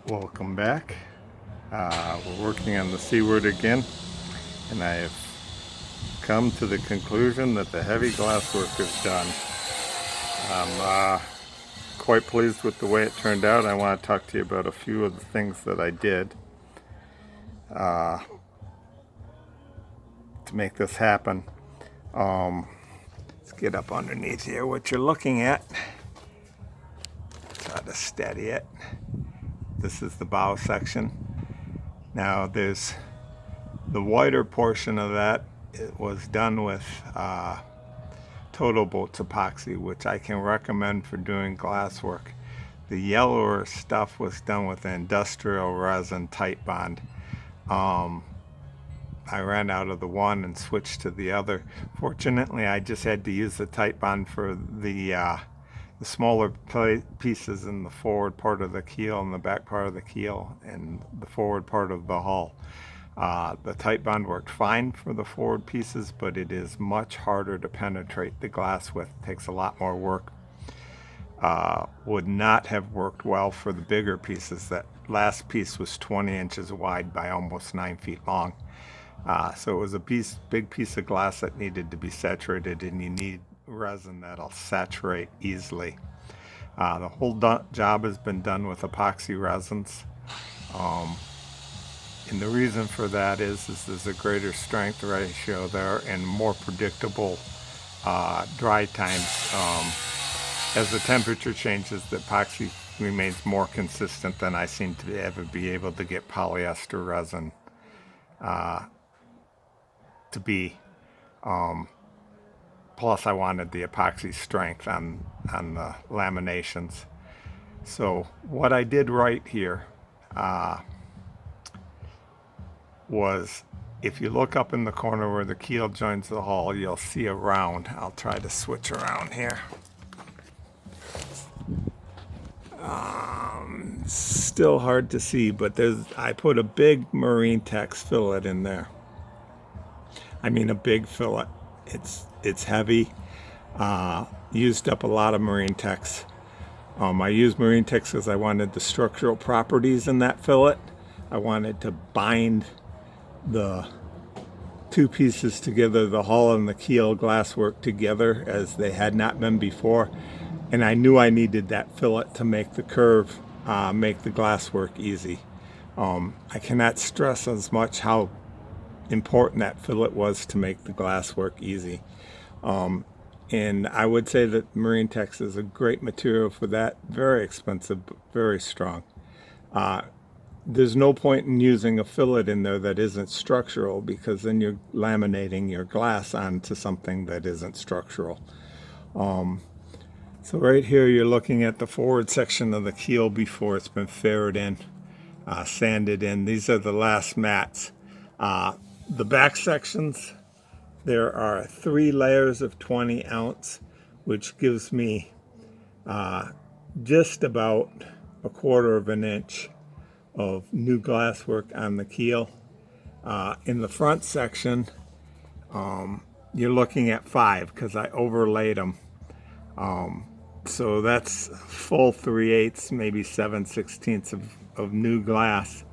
Welcome back. We're working on the Seaward again, and I have come to the conclusion that the heavy glasswork is done. I'm quite pleased with the way it turned out. I want to talk to you about a few of the things that I did to make this happen. Let's get up underneath here. What you're looking at, try to steady it. This is the bow section. Now there's the wider portion of that. It was done with Total Boats epoxy, which I can recommend for doing glass work. The yellower stuff was done with industrial resin tight bond. I ran out of the one and switched to the other. Fortunately, I just had to use the tight bond for the smaller pieces in the forward part of the keel and the back part of the keel and the forward part of the hull. The tight bond worked fine for the forward pieces, but it is much harder to penetrate the glass with. It takes a lot more work. Would not have worked well for the bigger pieces. That last piece was 20 inches wide by almost 9 feet long. So it was a big piece of glass that needed to be saturated, and you need resin that'll saturate easily. The whole job has been done with epoxy resins. And the reason for that is there's a greater strength ratio there and more predictable dry times. As the temperature changes, the epoxy remains more consistent than I seem to ever be able to get polyester resin to be. Plus, I wanted the epoxy strength on the laminations. So what I did right here was, if you look up in the corner where the keel joins the hull, you'll see a round. I'll try to switch around here. Still hard to see, but I put a big Marine Tex fillet in there. I mean a big fillet. It's heavy. Used up a lot of Marine Tex. I used Marine Tex because I wanted the structural properties in that fillet. I wanted to bind the two pieces together, the hull and the keel glasswork together, as they had not been before. And I knew I needed that fillet to make the curve, make the glasswork easy. I cannot stress as much how important that fillet was to make the glasswork easy. And I would say that Marine Tex is a great material for that. Very expensive, but very strong. There's no point in using a fillet in there that isn't structural, because then you're laminating your glass onto something that isn't structural. So right here you're looking at the forward section of the keel before it's been ferried in, sanded in. These are the last mats. The back sections, there are 3 layers of 20 ounce, which gives me just about 1/4 of an inch of new glasswork on the keel. In the front section, you're looking at 5 because I overlaid them. So that's full 3/8, maybe 7/16 of new glass.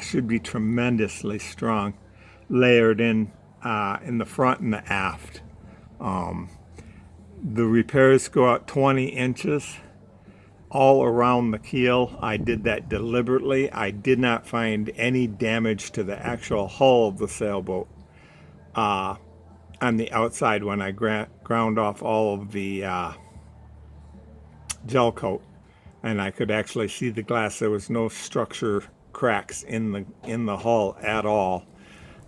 Should be tremendously strong, layered in the front and the aft. The repairs go out 20 inches all around the keel. I did that deliberately. I did not find any damage to the actual hull of the sailboat on the outside when I ground off all of the gel coat, and I could actually see the glass. There was no structure cracks in the hull at all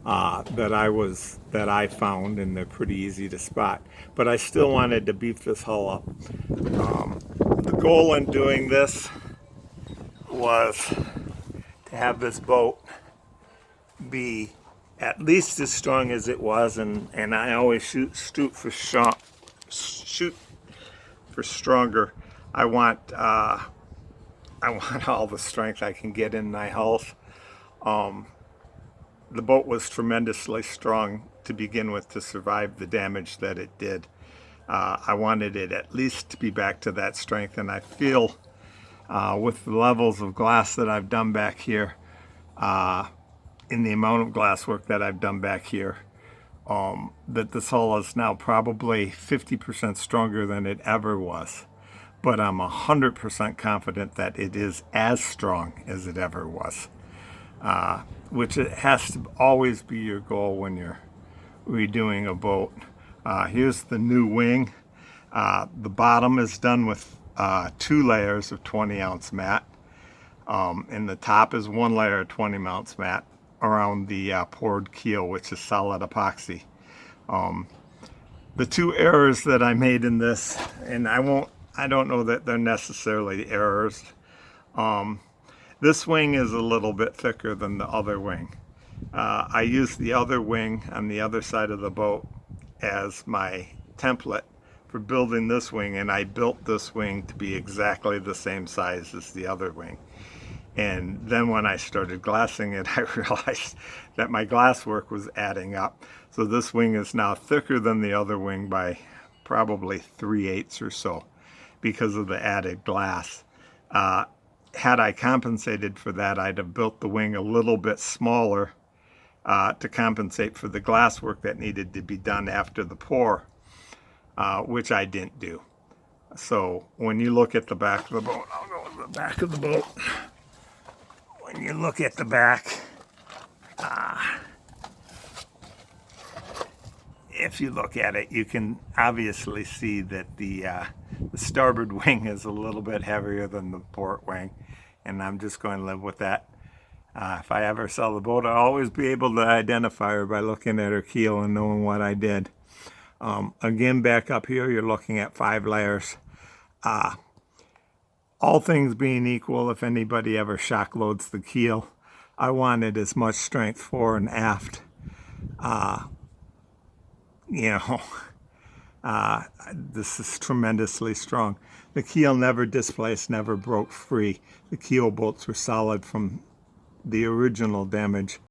that I found, and they're pretty easy to spot. But I still wanted to beef this hull up. The goal in doing this was to have this boat be at least as strong as it was, and I always shoot for stronger. I want all the strength I can get in my hulls. The boat was tremendously strong to begin with to survive the damage that it did. I wanted it at least to be back to that strength, and I feel with the levels of glass that I've done back here, in the amount of glass work that I've done back here, that this hull is now probably 50% stronger than it ever was. But I'm 100% confident that it is as strong as it ever was, which it has to always be your goal when you're redoing a boat. Here's the new wing. The bottom is done with 2 layers of 20-ounce mat, and the top is 1 layer of 20-ounce mat around the poured keel, which is solid epoxy. The 2 errors that I made in this, and I don't know that they're necessarily errors. This wing is a little bit thicker than the other wing. I used the other wing on the other side of the boat as my template for building this wing, and I built this wing to be exactly the same size as the other wing. And then when I started glassing it, I realized that my glass work was adding up. So this wing is now thicker than the other wing by probably 3/8 or so because of the added glass. Had I compensated for that, I'd have built the wing a little bit smaller to compensate for the glass work that needed to be done after the pour, which I didn't do. So when you look at the back of the boat, I'll go to the back of the boat. When you look at the back, if you look at it, you can obviously see that the starboard wing is a little bit heavier than the port wing, and I'm just going to live with that. If I ever sell the boat, I'll always be able to identify her by looking at her keel and knowing what I did. Again, back up here, you're looking at 5 layers. All things being equal, if anybody ever shock loads the keel, I wanted as much strength fore and aft. This is tremendously strong. The keel never displaced, never broke free. The keel bolts were solid from the original damage.